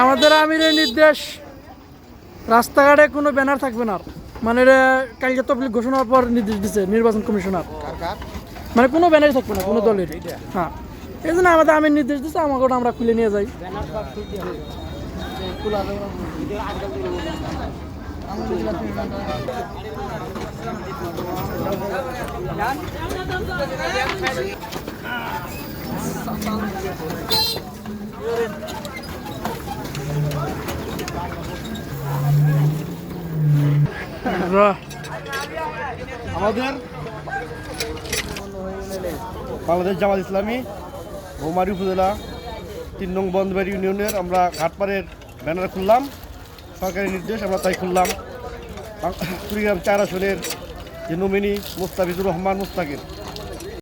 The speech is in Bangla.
আমাদের আমিরের নির্দেশ, রাস্তাঘাটে কোনো ব্যানার থাকবে না। মানে কালকে তফসিল ঘোষণার পর নির্দেশ দিচ্ছে নির্বাচন কমিশনার, মানে কোনো ব্যানারই থাকবে না কোনো দলের। হ্যাঁ, এই জন্য আমাদের আমির নির্দেশ দিচ্ছে, আমাকে ওটা আমরা খুলে নিয়ে যাই। আমাদের বাংলাদেশ জামাত ইসলামী বৌমারী উপজেলা ৩ নং বন্দবাড়ি ইউনিয়নের আমরা ঘাটপাড়ের ব্যানার খুললাম, সরকারি নির্দেশ আমরা তাই খুললাম। কুড়িগ্রাম ৪ আসনের যে নমিনি মুস্তাফিজুর রহমান মুস্তাকির